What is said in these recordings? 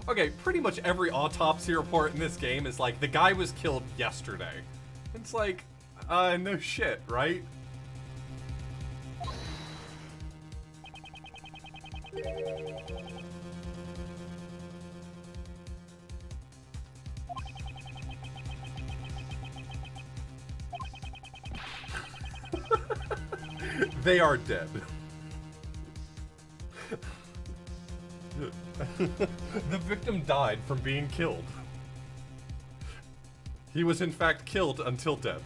Okay, pretty much every autopsy report in this game is like, the guy was killed yesterday. It's like, no shit, right? They are dead. The victim died from being killed. He was in fact killed until dead.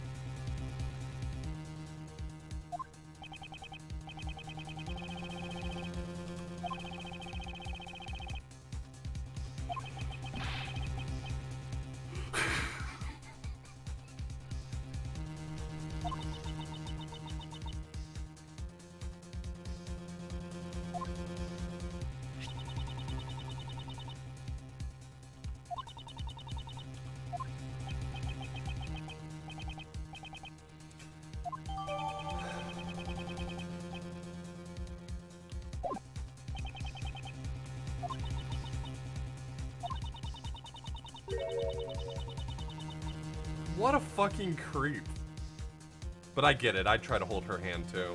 What a fucking creep. But I get it, I'd try to hold her hand too.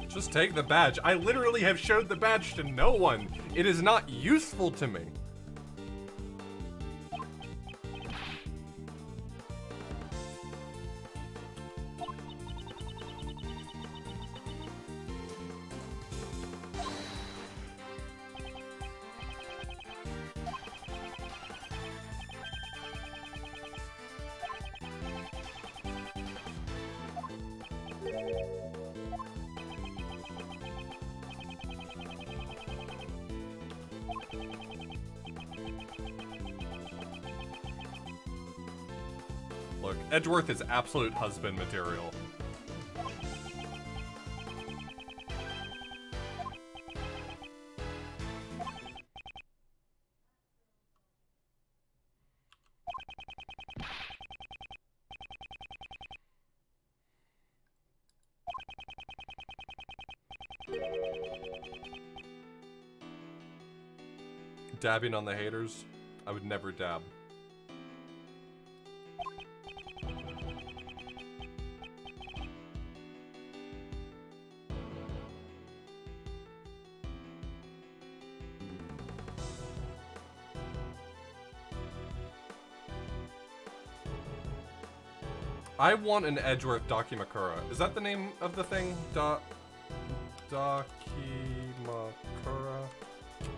Just take the badge. I literally have showed the badge to no one. It is not useful to me. Look, Edgeworth is absolute husband material. Dabbing on the haters? I would never dab. I want an Edgeworth Dakimakura. Is that the name of the thing? Dakimakura?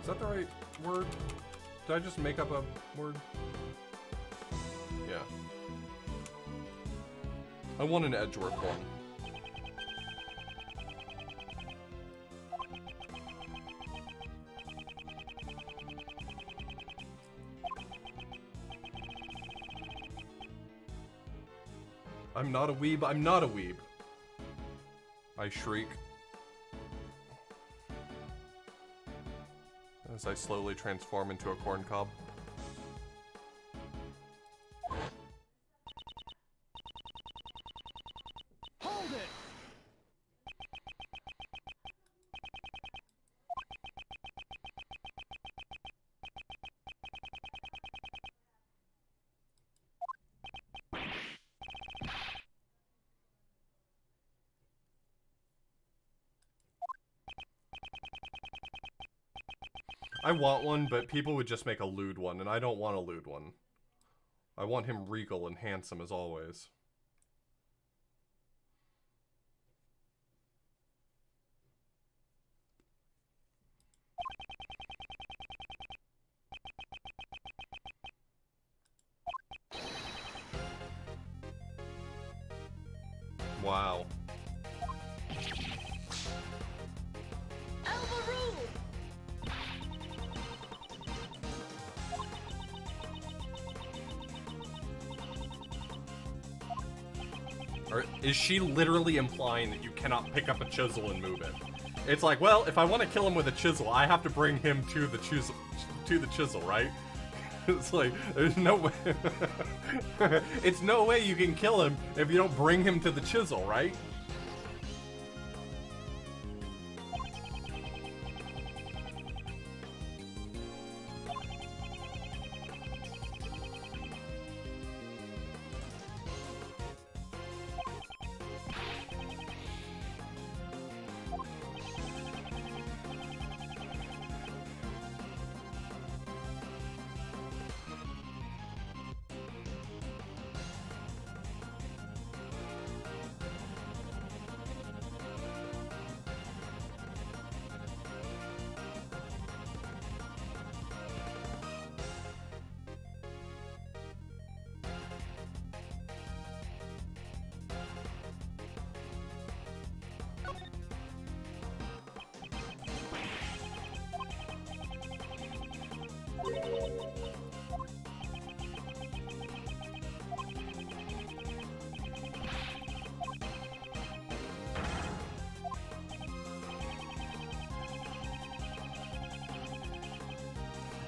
Is that the right word? Did I just make up a word? Yeah. I want an Edgeworth one. I'm not a weeb, I'm not a weeb. I shriek. As I slowly transform into a corn cob. Hold it! I want one, but people would just make a lewd one, and I don't want a lewd one. I want him regal and handsome as always. Wow. Or is she literally implying that you cannot pick up a chisel and move it? It's like, well, if I want to kill him with a chisel, I have to bring him to the chisel, right? It's like, there's no way. It's no way you can kill him if you don't bring him to the chisel, right?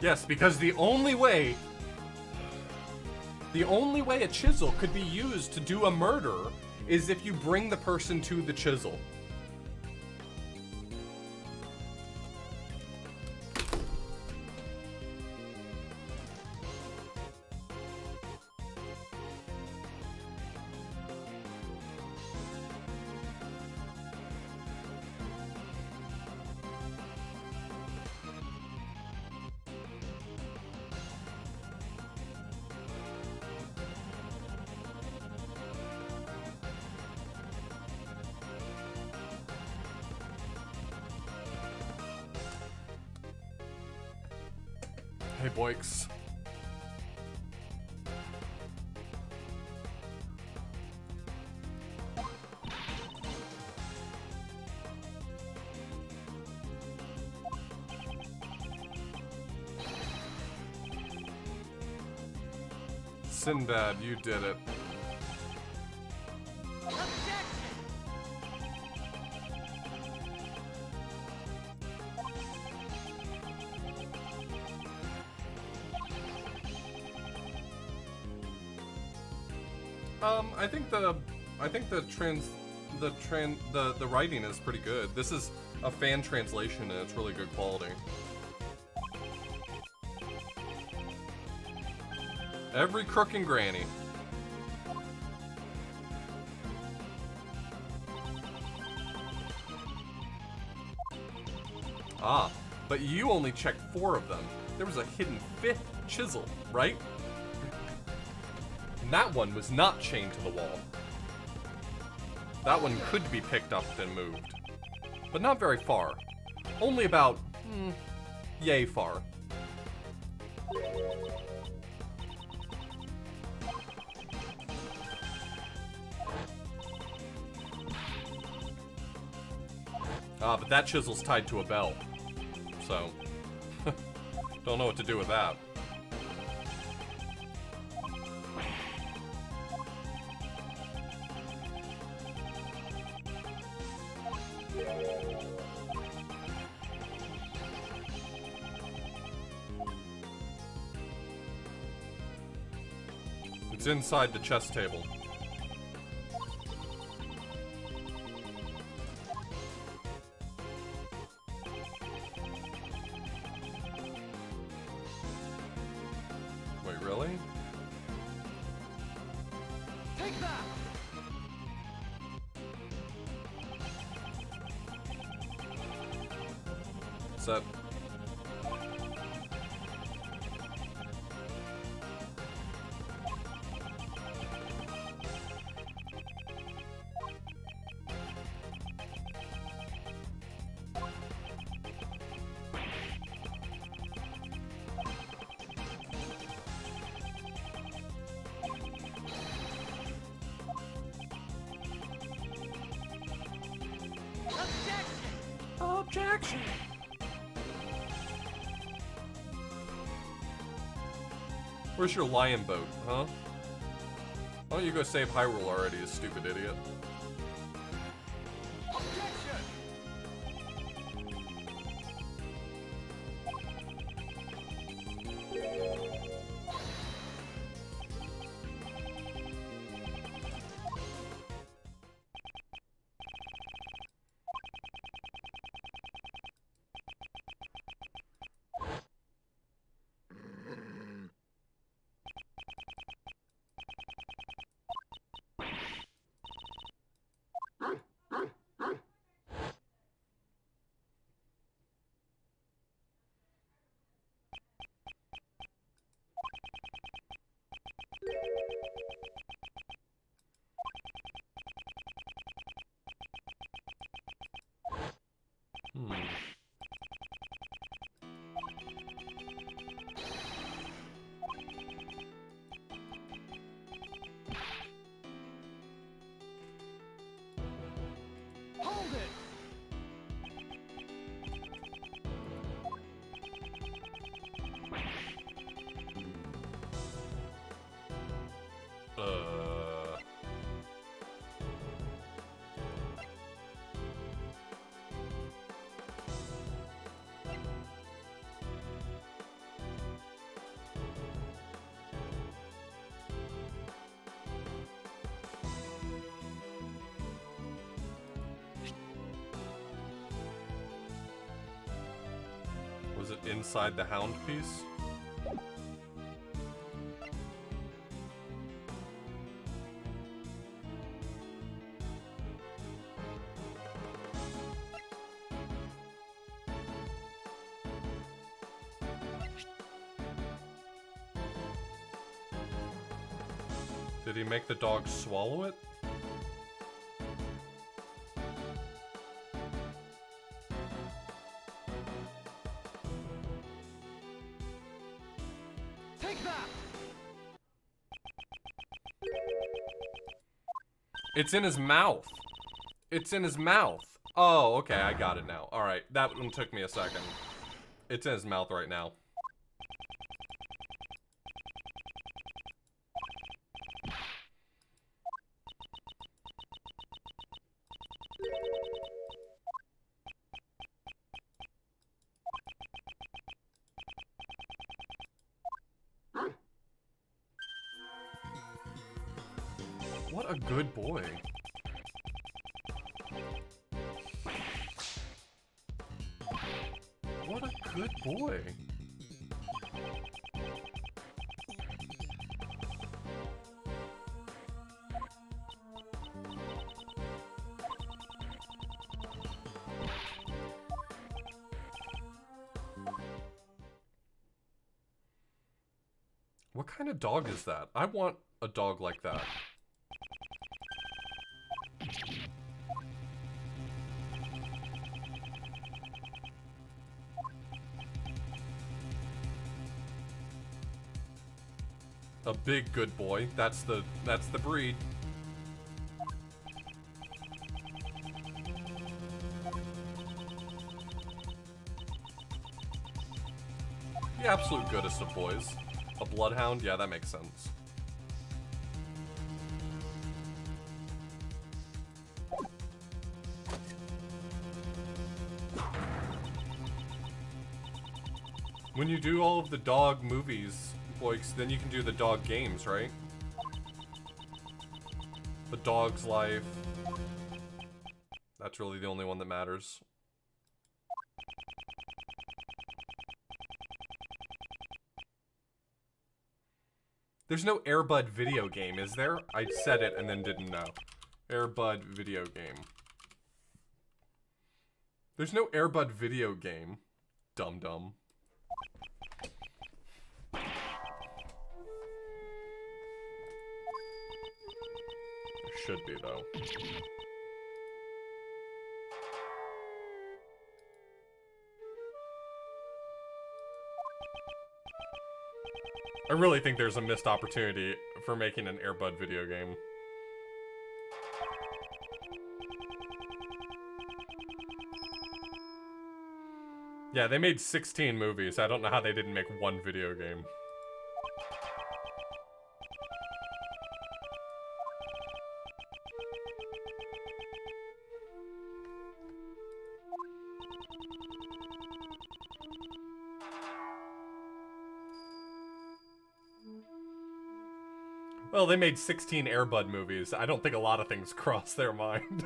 Yes, because the only way a chisel could be used to do a murder is if you bring the person to the chisel. Hey, boys. Sinbad, you did it. I think the writing is pretty good. This is a fan translation and it's really good quality. Every crook and granny. Ah, but you only checked 4 of them. There was a hidden 5th chisel, right? And that one was not chained to the wall. That one could be picked up and moved. But not very far. Only about, yay far. Ah, but that chisel's tied to a bell. So, don't know what to do with that. It's inside the chess table. Wait, really? Take that! Set. Objection! Where's your lion boat, huh? Why don't you go save Hyrule already, you stupid idiot? Was it inside the hound piece? Did he make the dog swallow it? It's in his mouth. It's in his mouth. Oh, okay, I got it now. Alright, that one took me a second. It's in his mouth right now. What a good boy. What a good boy. What kind of dog is that? I want a dog like that. A big good boy. That's the breed. The absolute goodest of boys. A bloodhound? Yeah, that makes sense. When you do all of the dog movies, boys, then you can do the dog games, right? The Dog's Life. That's really the only one that matters. There's no Air Bud video game, is there? I said it and then didn't know. Air Bud video game. There's no Air Bud video game. Dum-dum. There should be, though. I really think there's a missed opportunity for making an Air Bud video game. Yeah, they made 16 movies. I don't know how they didn't make one video game. Well, they made 16 Air Bud movies. I don't think a lot of things crossed their mind.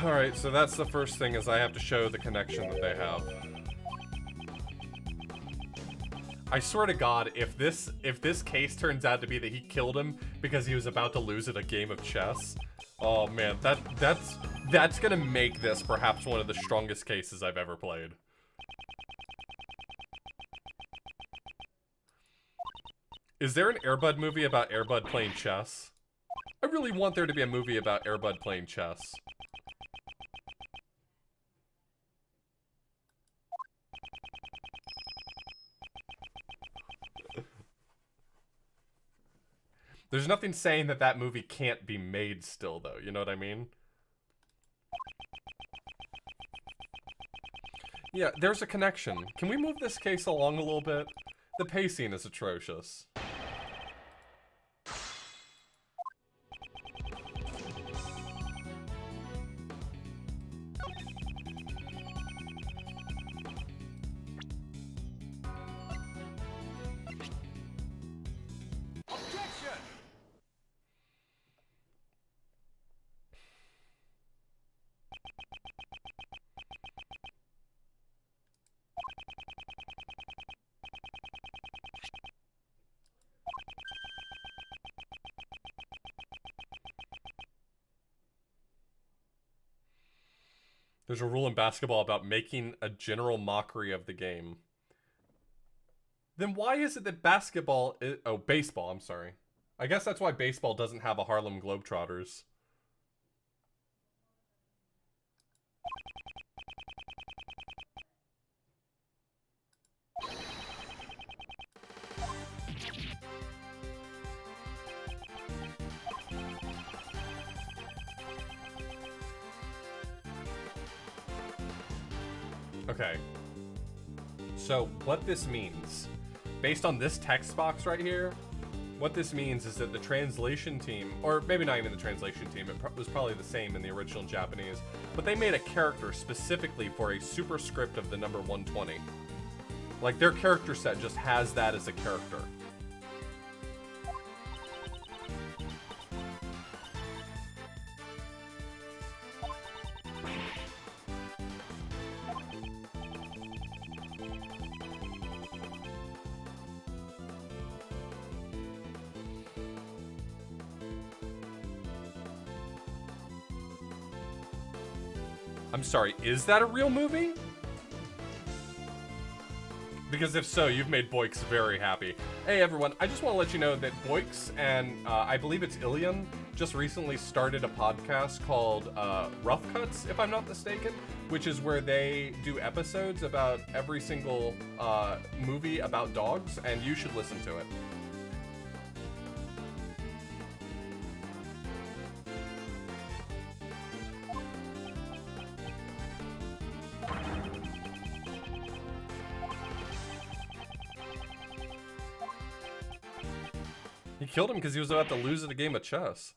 Alright, so that's the first thing, is I have to show the connection that they have. I swear to God, if this case turns out to be that he killed him because he was about to lose at a game of chess, oh man, that's gonna make this perhaps one of the strongest cases I've ever played. Is there an Air Bud movie about Air Bud playing chess? I really want there to be a movie about Air Bud playing chess. There's nothing saying that that movie can't be made still, though. You know what I mean? Yeah, there's a connection. Can we move this case along a little bit? The pacing is atrocious. There's a rule in basketball about making a general mockery of the game. Then why is it that basketball is... Oh, baseball, I'm sorry. I guess that's why baseball doesn't have a Harlem Globetrotters. Okay. So, what this means, based on this text box right here, what this means is that the translation team, or maybe not even the translation team, it was probably the same in the original Japanese, but they made a character specifically for a superscript of the number 120. Like, their character set just has that as a character. I'm sorry, is that a real movie? Because if so, you've made Boix very happy. Hey everyone, I just want to let you know that Boix and I believe it's Ilian just recently started a podcast called Rough Cuts, if I'm not mistaken, which is where they do episodes about every single movie about dogs, and you should listen to it. He killed him because he was about to lose at a game of chess.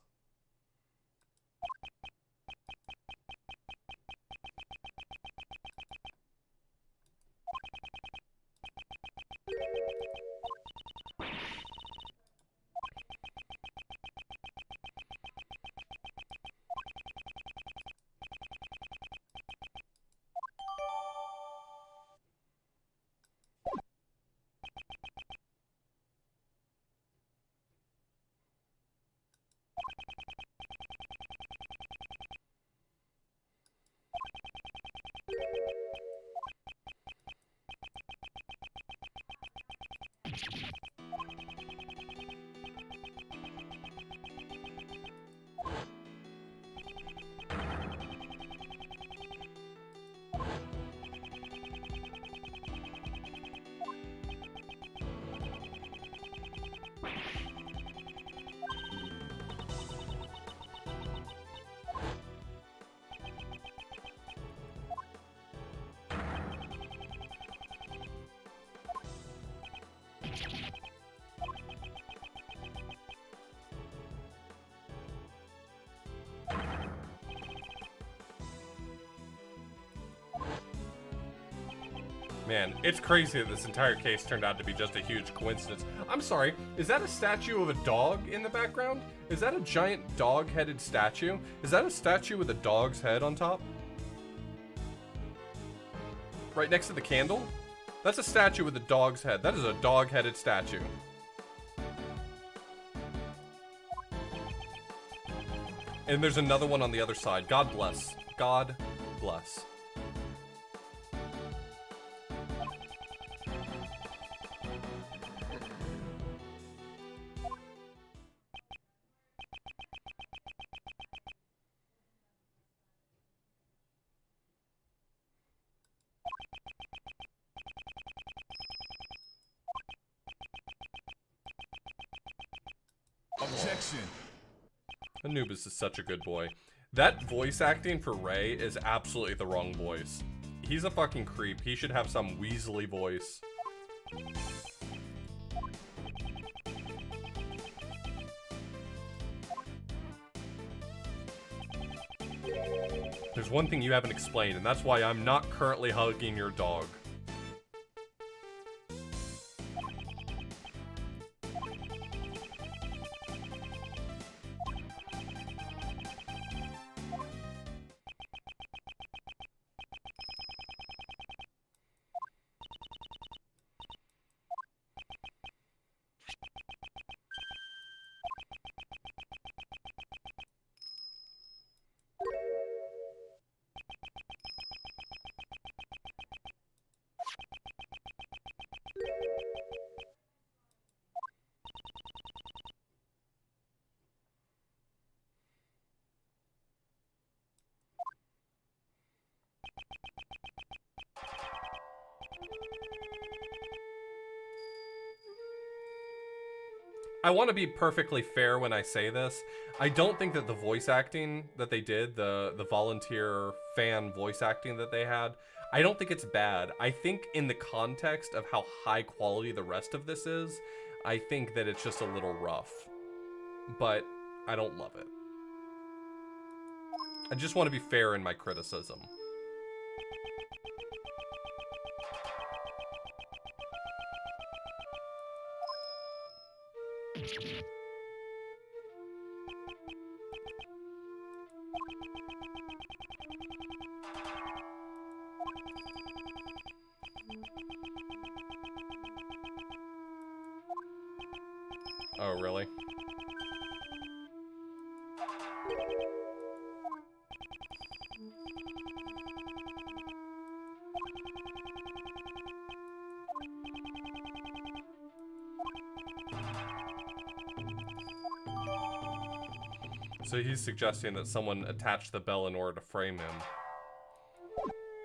Man, it's crazy that this entire case turned out to be just a huge coincidence. I'm sorry, is that a statue of a dog in the background? Is that a giant dog-headed statue? Is that a statue with a dog's head on top? Right next to the candle? That's a statue with a dog's head. That is a dog-headed statue. And there's another one on the other side. God bless. God bless. Objection. Anubis is such a good boy. That voice acting for Ray is absolutely the wrong voice. He's a fucking creep. He should have some Weasley voice. There's one thing you haven't explained, and that's why I'm not currently hugging your dog. I want to be perfectly fair when I say this. I don't think that the voice acting that they did, the volunteer fan voice acting that they had, I don't think it's bad. I think in the context of how high quality the rest of this is, I think that it's just a little rough. But I don't love it. I just want to be fair in my criticism. Oh, really? So he's suggesting that someone attach the bell in order to frame him.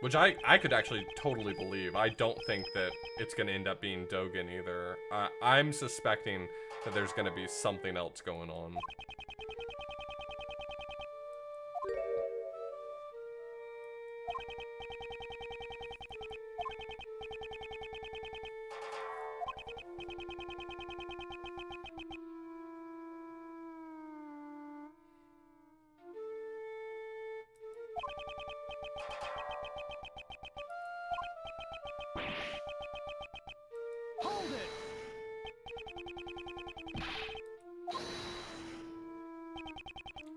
Which I could actually totally believe. I don't think that it's going to end up being Dogen either. I'm suspecting that there's going to be something else going on.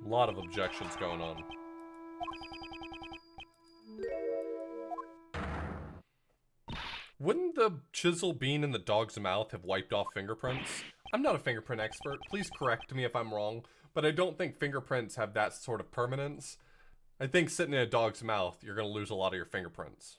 A lot of objections going on. Wouldn't the chisel being in the dog's mouth have wiped off fingerprints? I'm not a fingerprint expert. Please correct me if I'm wrong, but I don't think fingerprints have that sort of permanence. I think sitting in a dog's mouth, you're going to lose a lot of your fingerprints.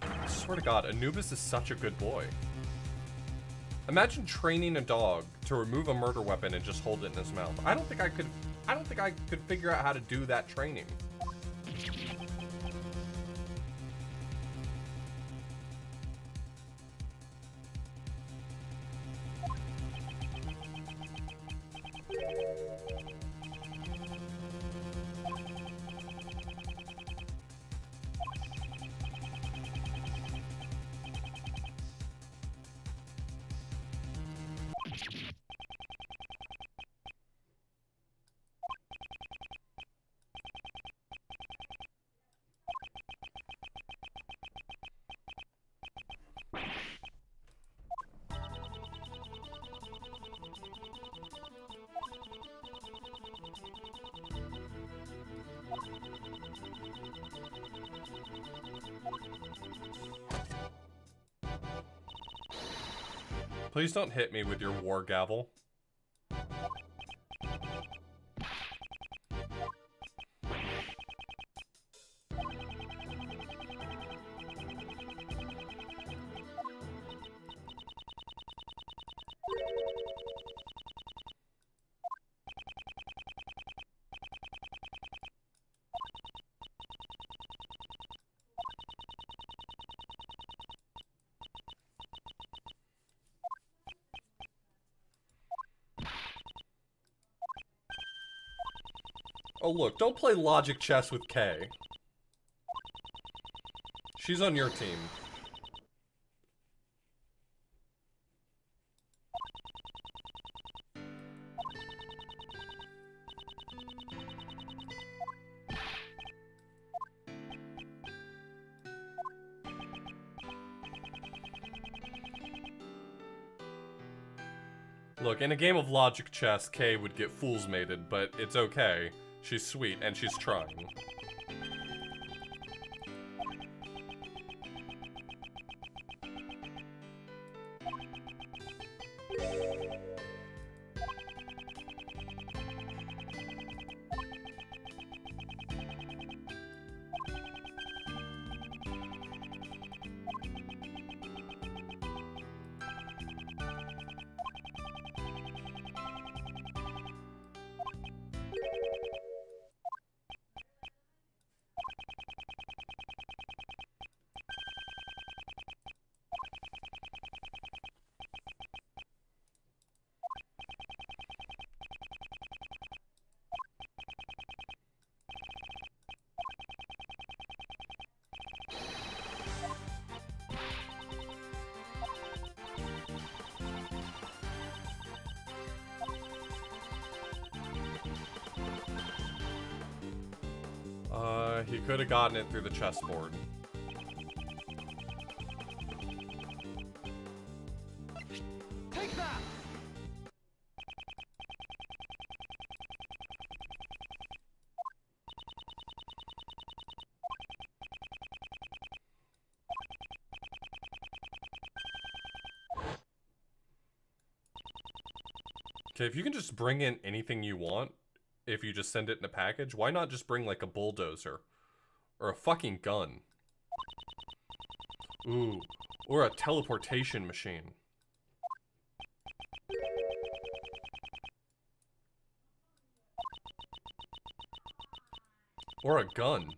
I swear to God, Anubis is such a good boy. Imagine training a dog to remove a murder weapon and just hold it in his mouth. I don't think I could I don't think I could figure out how to do that training. Please don't hit me with your war gavel. Oh look, don't play logic chess with Kay. She's on your team. Look, in a game of logic chess, Kay would get fool's mated, but it's okay. She's sweet, and she's trying. He could have gotten it through the chessboard. Take that! Okay, if you can just bring in anything you want, if you just send it in a package, why not just bring like a bulldozer? Or a fucking gun. Ooh, or a teleportation machine. Or a gun.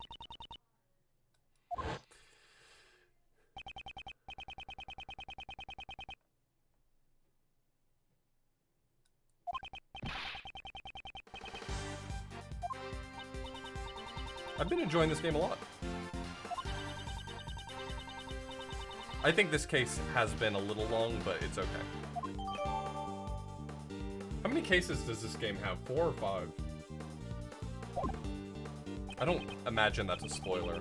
I've been enjoying this game a lot. I think this case has been a little long, but it's okay. How many cases does this game have? 4 or 5? I don't imagine that's a spoiler.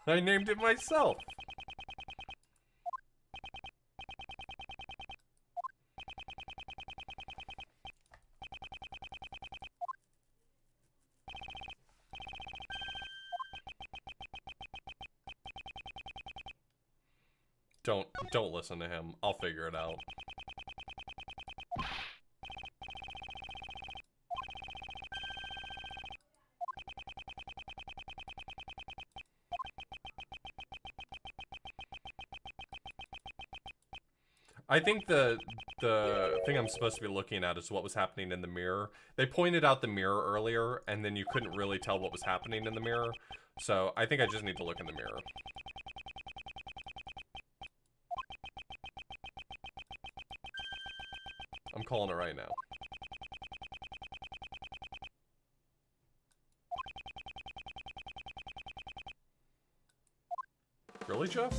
I named it myself. Don't listen to him. I'll figure it out. I think the thing I'm supposed to be looking at is what was happening in the mirror. They pointed out the mirror earlier, and then you couldn't really tell what was happening in the mirror. So I think I just need to look in the mirror. I'm calling it right now. Really, Jeff?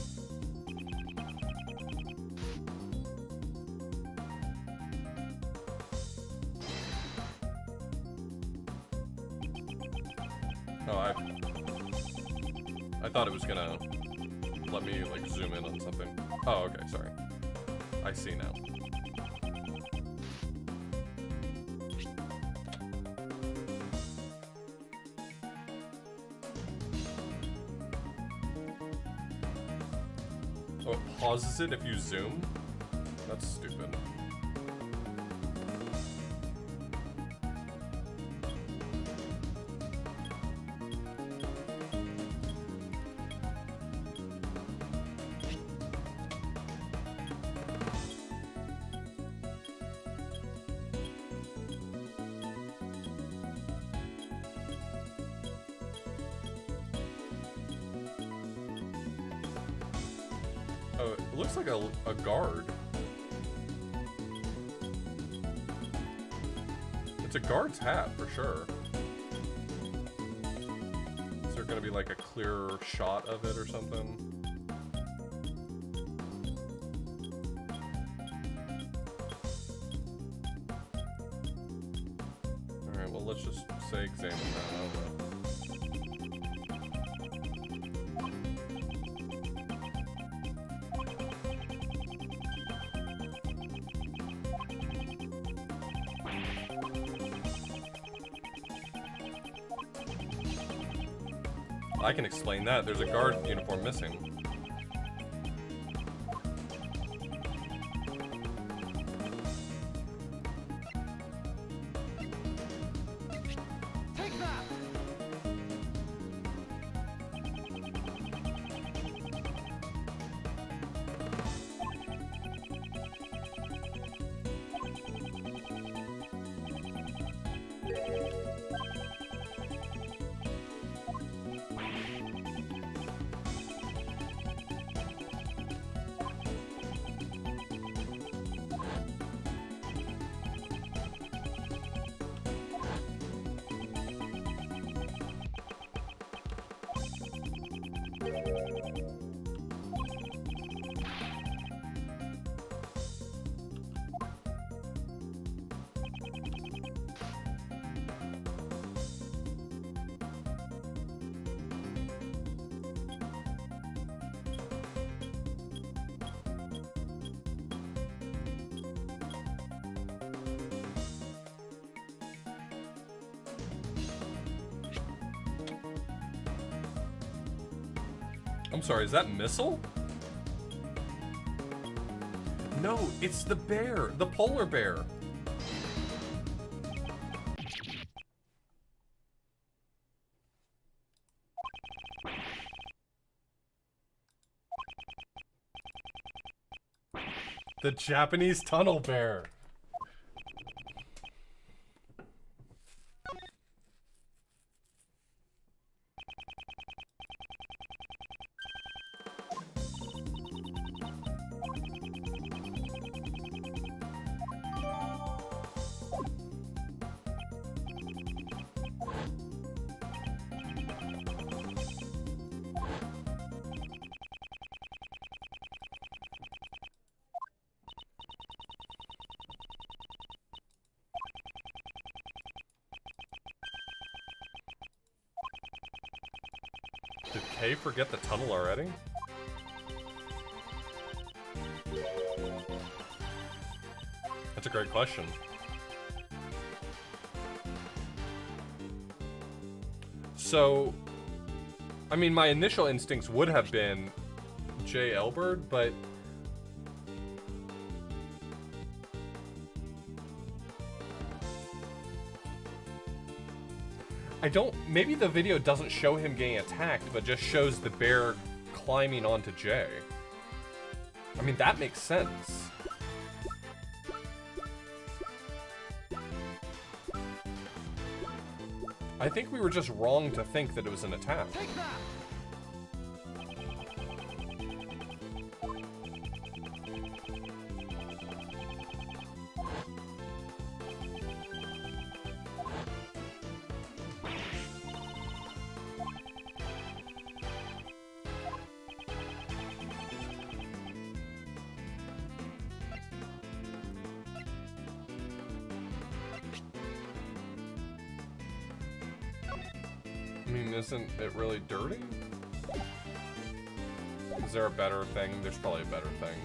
Oh, I thought it was gonna let me, like, zoom in on something. Oh, okay, sorry. I see now. Oh, it pauses it if you zoom? That's stupid. Oh, it looks like a guard. It's a guard's hat, for sure. Is there gonna be like a clearer shot of it or something? Alright, well let's just say examine that. I don't know. I can explain that. There's a guard uniform missing. Take that! I'm sorry, is that Missile? No, it's the bear, the polar bear. The Japanese tunnel bear. Did Kay forget the tunnel already? That's a great question. So, I mean, my initial instincts would have been J. Elbert, but I don't... Maybe the video doesn't show him getting attacked, but just shows the bear climbing onto Jay. I mean, that makes sense. I think we were just wrong to think that it was an attack. Take that! I mean, isn't it really dirty? Is there a better thing? There's probably a better thing.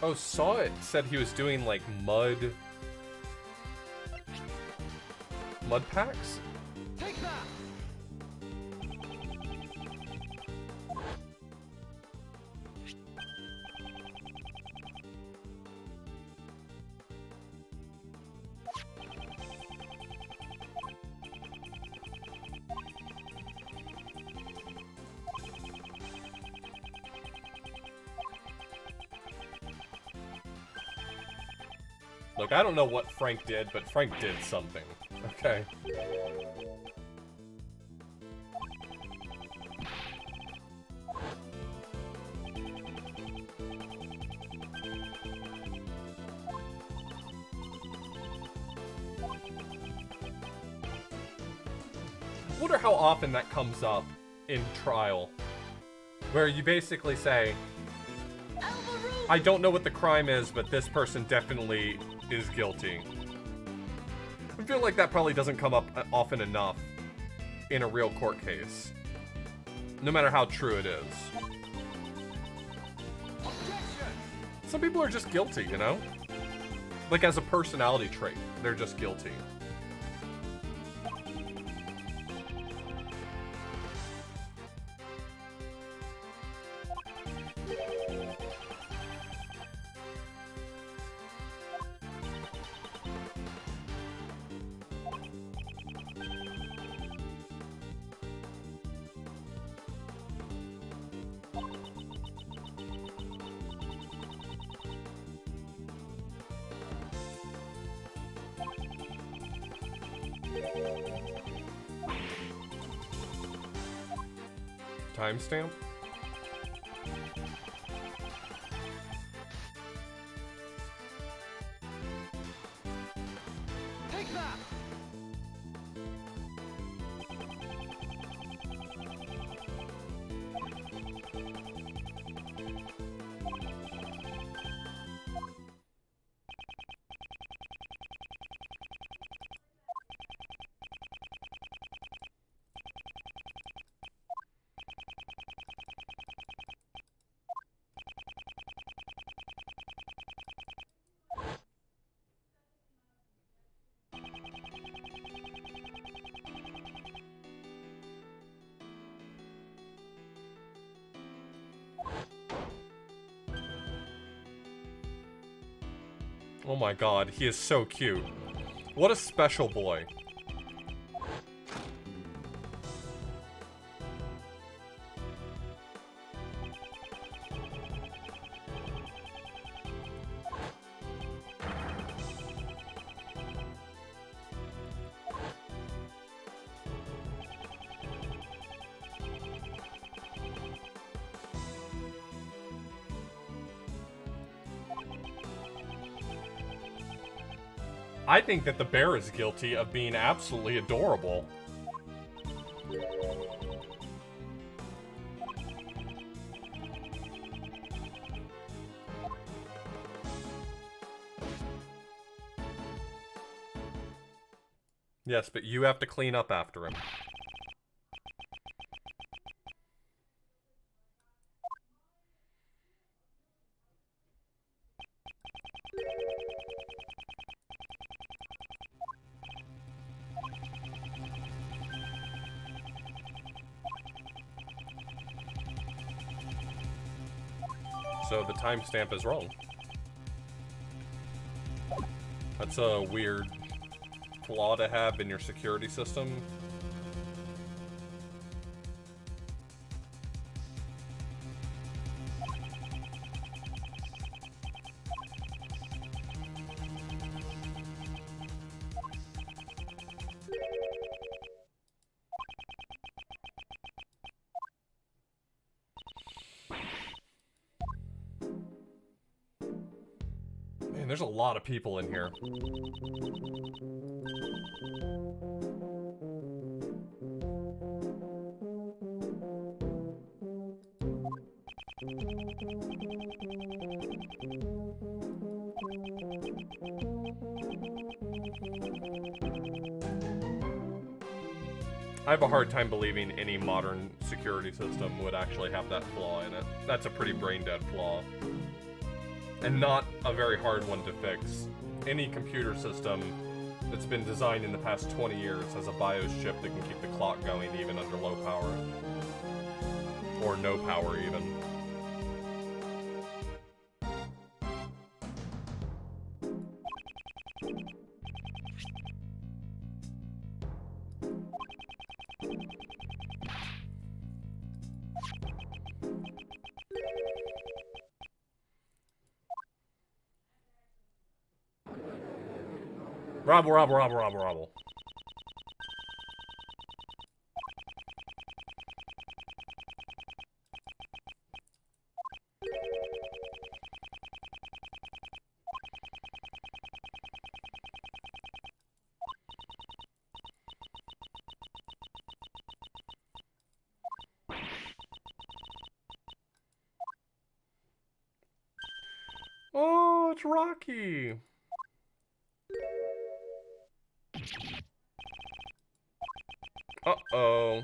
Oh, Saw It said he was doing, like, mud packs? Take that! Look, I don't know what Frank did, but Frank did something. Okay. I wonder how often that comes up in trial, where you basically say, I don't know what the crime is, but this person definitely is guilty. I feel like that probably doesn't come up often enough in a real court case, no matter how true it is. Some people are just guilty, you know? Like, as a personality trait, they're just guilty. Timestamp? Take that! Oh my god, he is so cute. What a special boy. I think that the bear is guilty of being absolutely adorable. Yes, but you have to clean up after him. So the timestamp is wrong. That's a weird flaw to have in your security system. Man, there's a lot of people in here. I have a hard time believing any modern security system would actually have that flaw in it. That's a pretty brain-dead flaw. And not a very hard one to fix. Any computer system that's been designed in the past 20 years has a BIOS chip that can keep the clock going even under low power. Or no power even. Robble, robble, robble, robble, robble. Oh, it's Rocky. Uh-oh.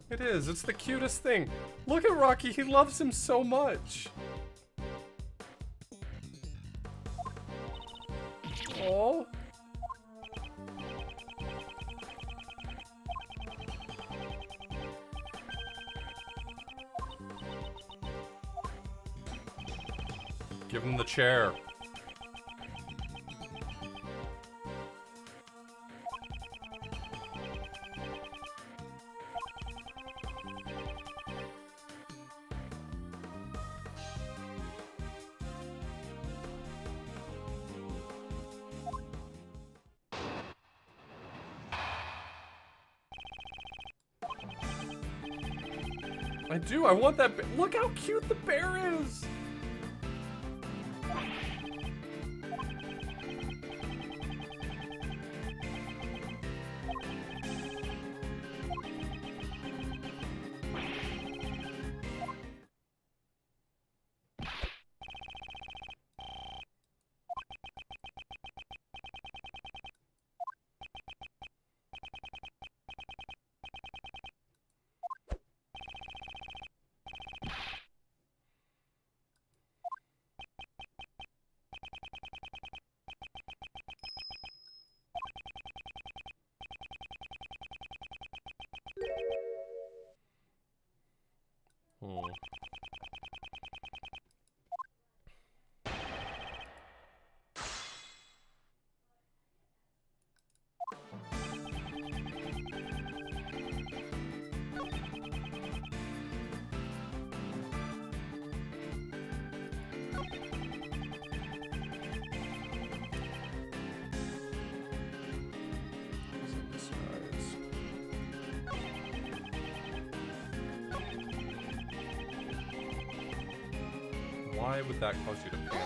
It is. It's the cutest thing. Look at Rocky. He loves him so much. Oh. Give him the chair. I do. I want that. Look how cute the bear is. Why would that cause you to panic?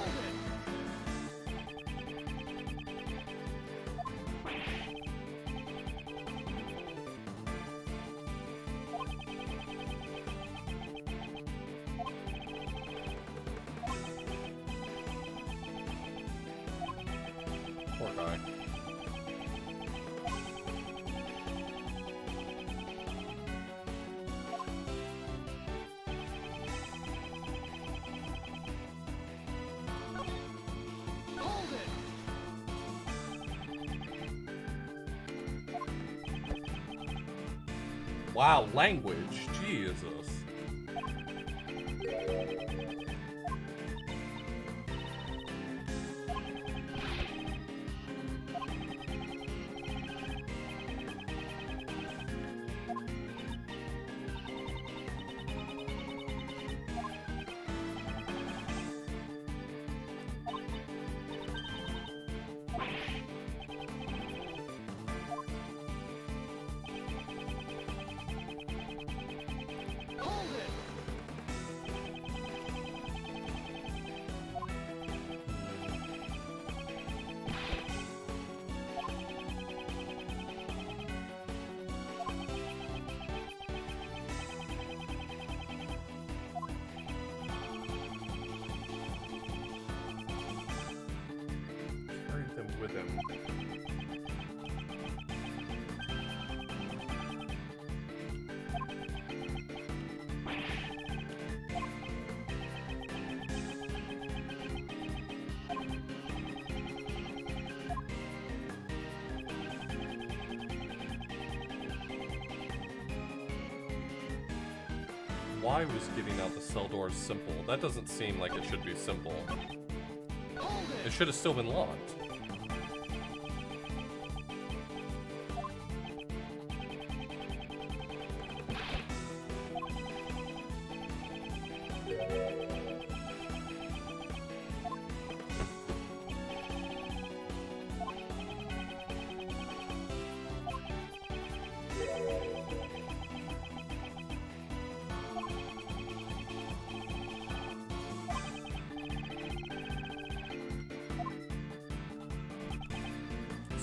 Poor guy. Hold it! Wow, language. Jesus. Hold it! Carry them with him. Why was getting out the cell doors simple? That doesn't seem like it should be simple. Hold It it! should have still been locked.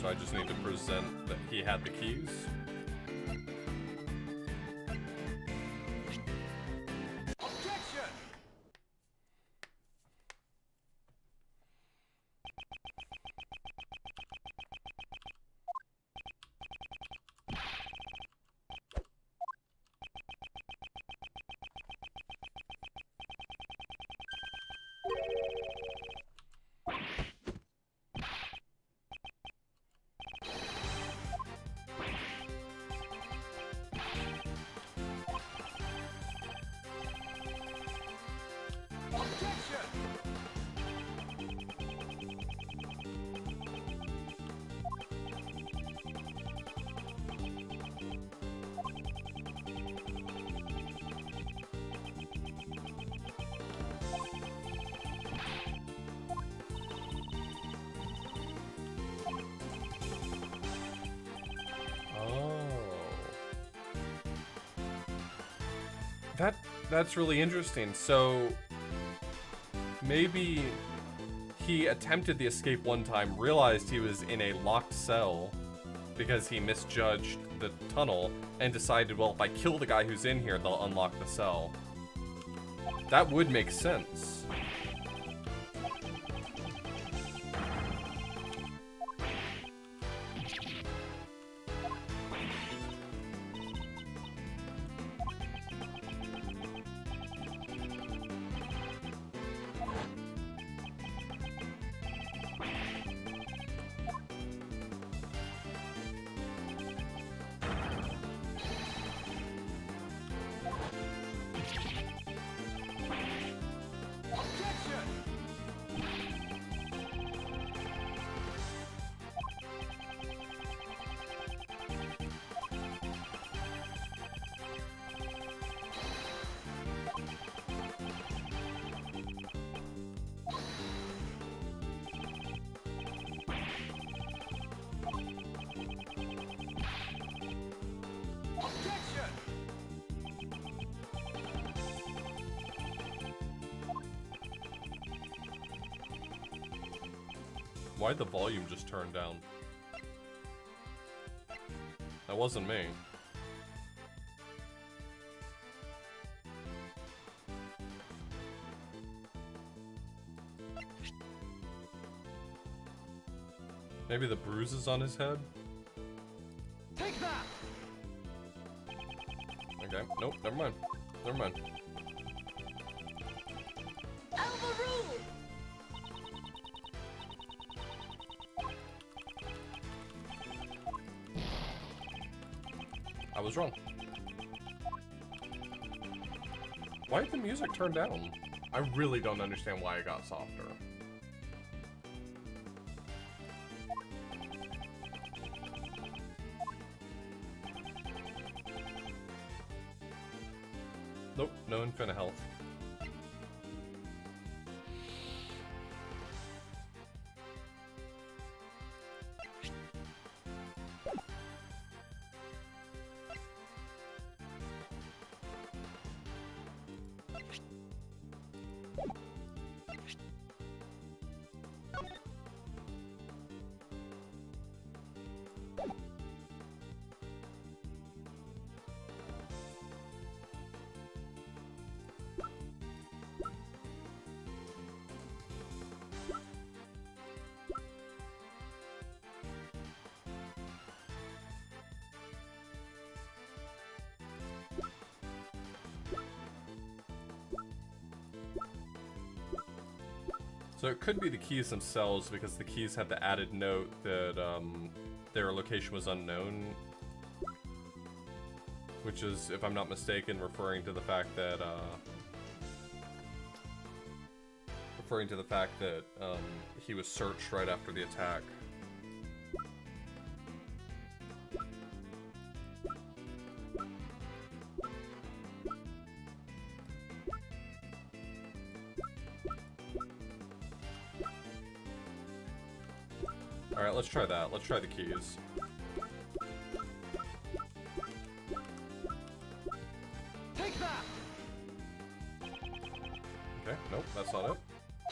So I just need to present that he had the keys. Objection! Objection! Oh. That's really interesting. So maybe he attempted the escape one time, realized he was in a locked cell because he misjudged the tunnel, and decided, well, if I kill the guy who's in here, they'll unlock the cell. That would make sense. Objection! Objection! Why'd the volume just turn down? That wasn't me. Maybe the bruises on his head? Take that! Okay, nope, never mind. Never mind. Overruled! I was wrong. Why did the music turn down? I really don't understand why it got softer. Nope, no infinite health. So it could be the keys themselves, because the keys had the added note that their location was unknown. Which is, if I'm not mistaken, referring to the fact that he was searched right after the attack. Alright, let's try that. Let's try the keys. Take that! Okay, nope, that's not it.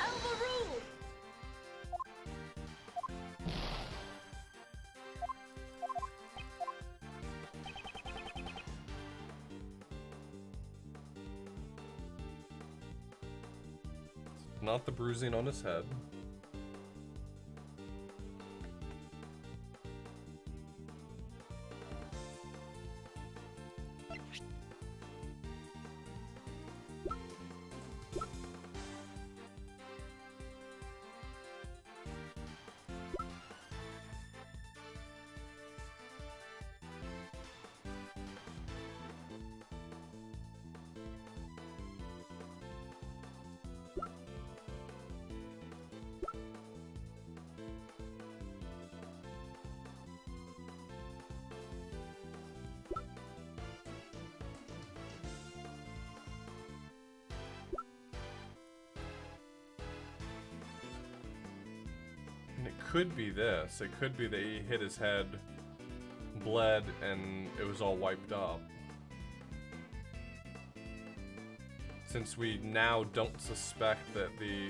Overruled! Not the bruising on his head. Could be this. It could be that he hit his head, bled, and it was all wiped up. Since we now don't suspect that the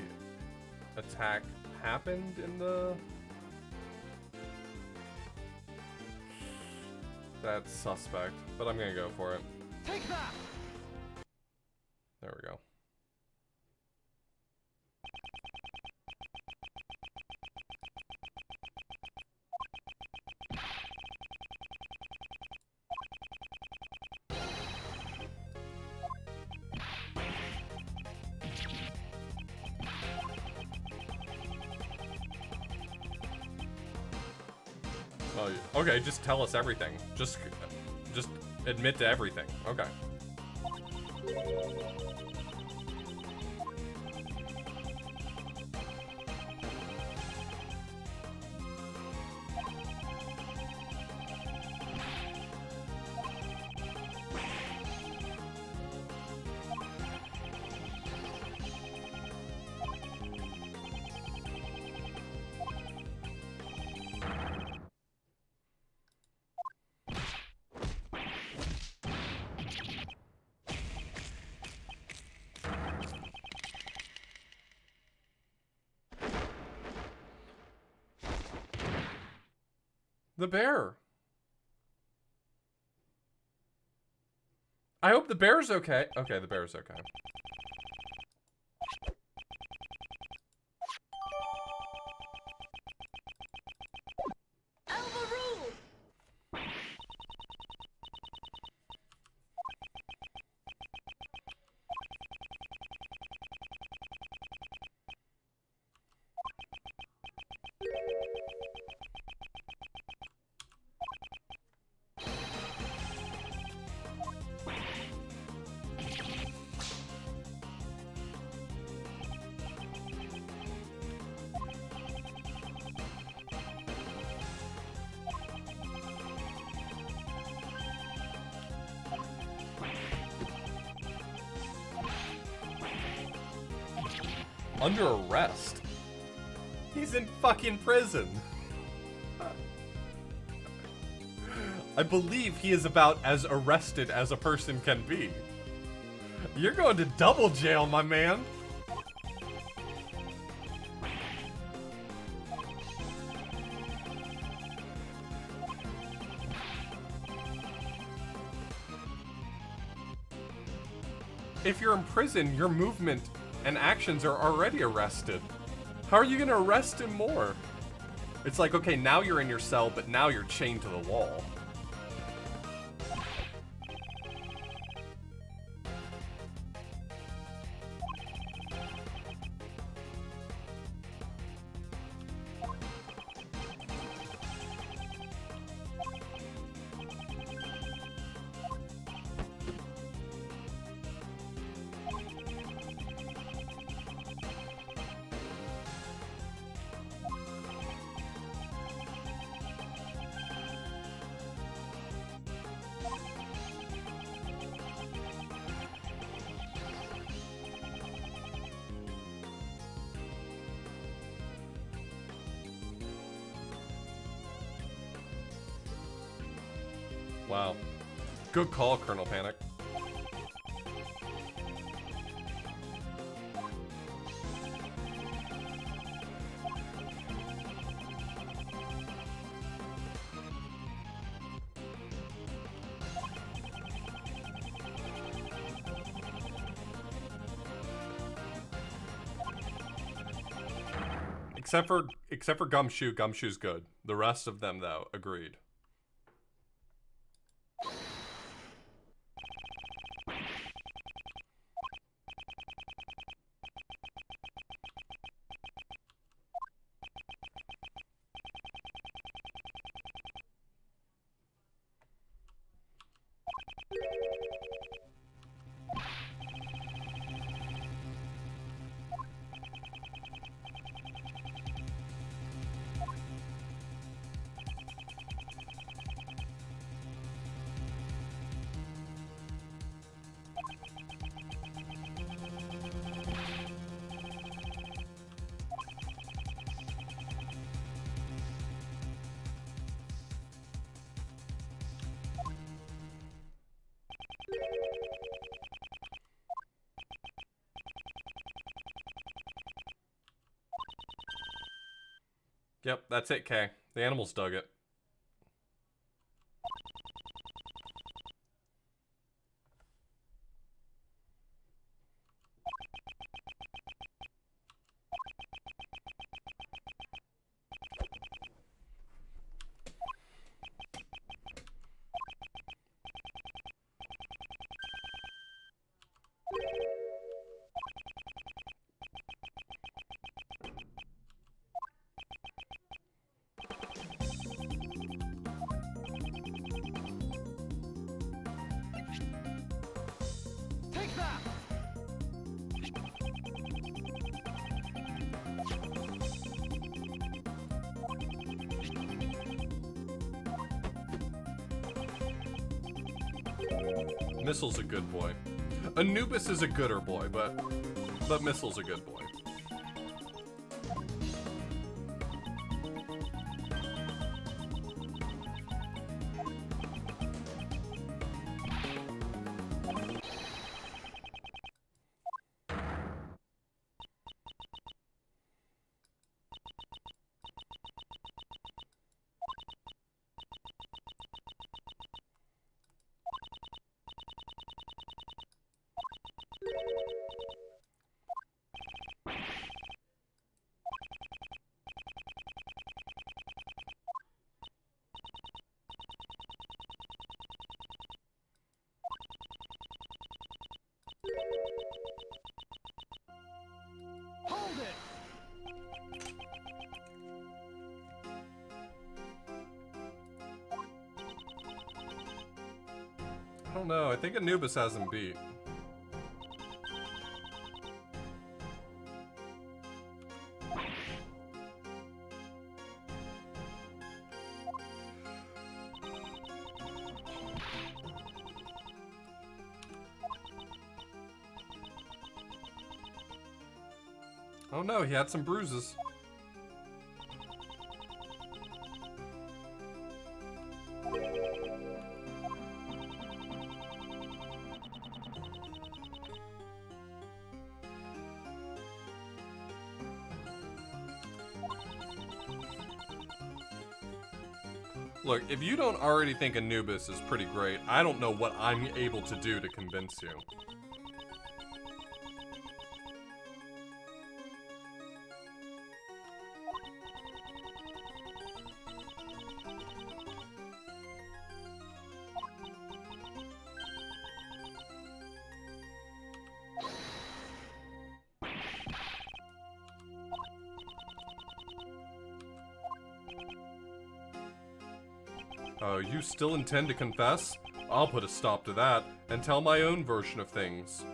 attack happened in the... That's suspect, but I'm gonna go for it. Take that! There we go. Oh, okay, just tell us everything. Just admit to everything. Okay. The bear. I hope the bear's okay. Okay, the bear's okay. Overruled! Under arrest? He's in fucking prison. I believe he is about as arrested as a person can be. You're going to double jail, my man. If you're in prison, your movement and actions are already arrested. How are you gonna arrest him more? It's like, okay, now you're in your cell, but now you're chained to the wall. Wow. Good call, Colonel Panic. Except for Gumshoe, Gumshoe's good. The rest of them, though, agreed. Yep, that's it, Kay. The animals dug it. Take that! Missile's a good boy. Anubis is a gooder boy, but Missile's a good boy. Hold it! I don't know. I think Anubis has him beat. Oh no, he had some bruises. Look, if you don't already think Anubis is pretty great, I don't know what I'm able to do to convince you. Oh, you still intend to confess? I'll put a stop to that, and tell my own version of things.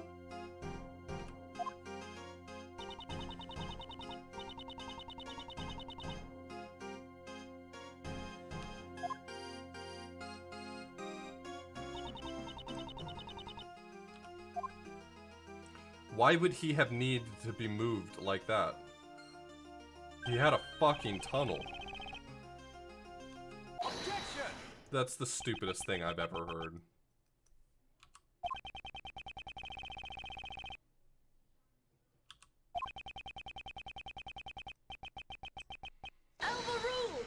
Why would he have needed to be moved like that? He had a fucking tunnel. That's the stupidest thing I've ever heard. Overruled.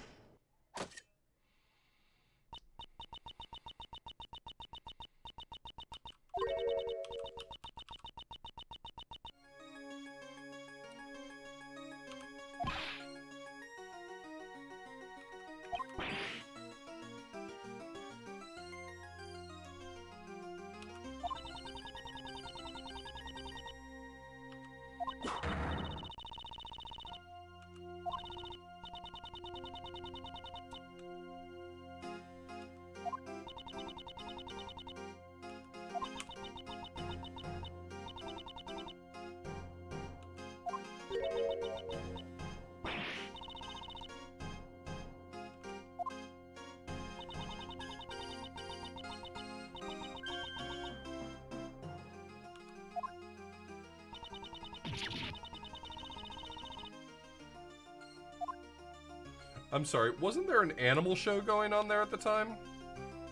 I'm sorry, wasn't there an animal show going on there at the time?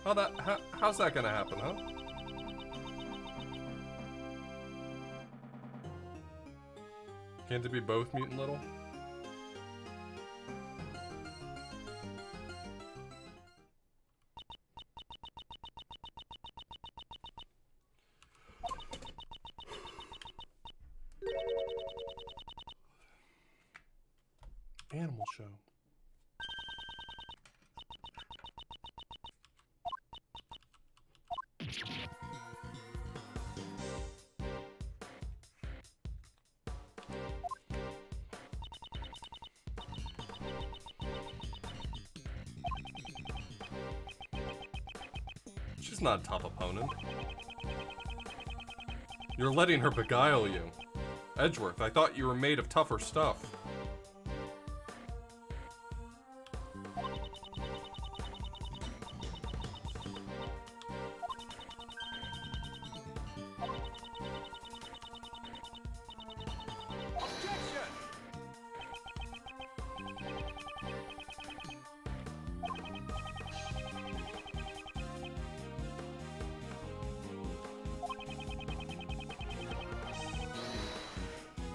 How's that gonna happen, huh? Can't it be both, Mutant Little? Animal show. She's not a tough opponent. You're letting her beguile you. Edgeworth, I thought you were made of tougher stuff.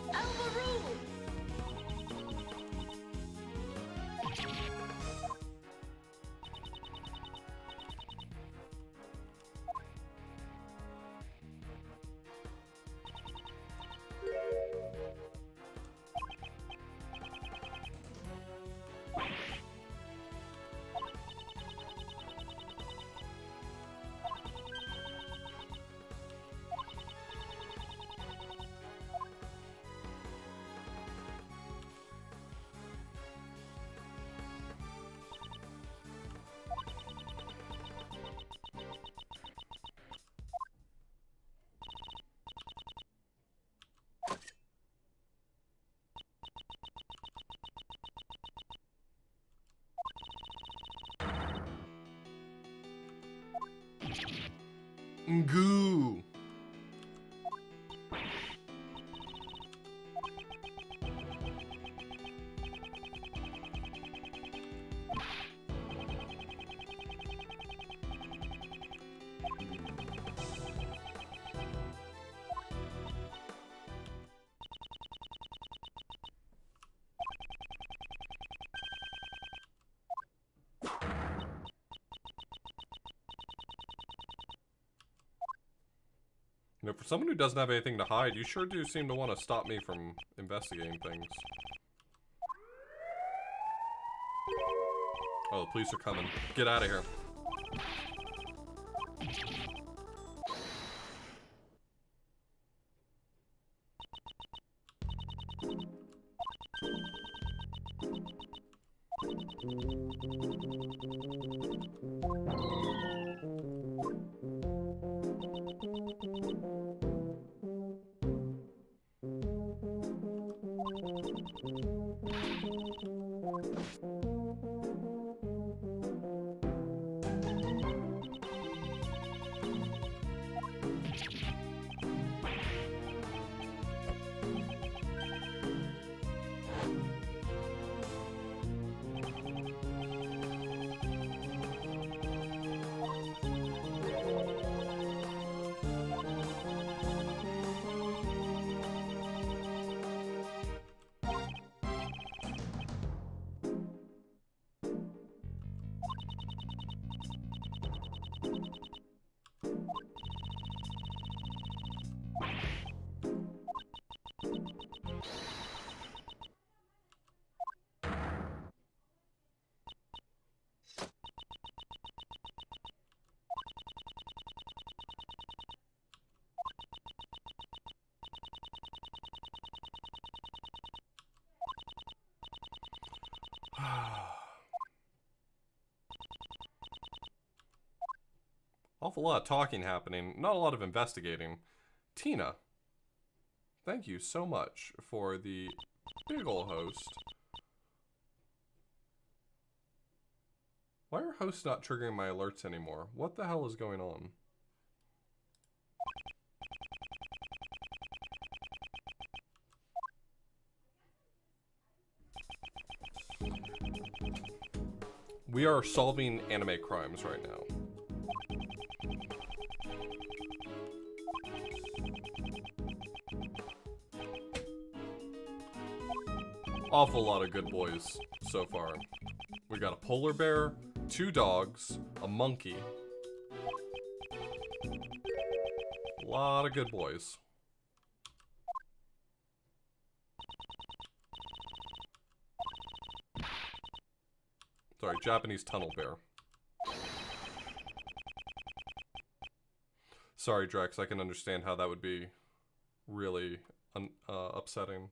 Overruled. Ngoo. You know, for someone who doesn't have anything to hide, you sure do seem to want to stop me from investigating things. Oh, the police are coming. Get out of here. Awful lot of talking happening, not a lot of investigating. Tina, thank you so much for the big ol' host. Why are hosts not triggering my alerts anymore? What the hell is going on? We are solving anime crimes right now. Awful lot of good boys so far. We got a polar bear, 2 dogs, a monkey. A lot of good boys. Sorry, Japanese tunnel bear. Sorry, Drex, I can understand how that would be really upsetting.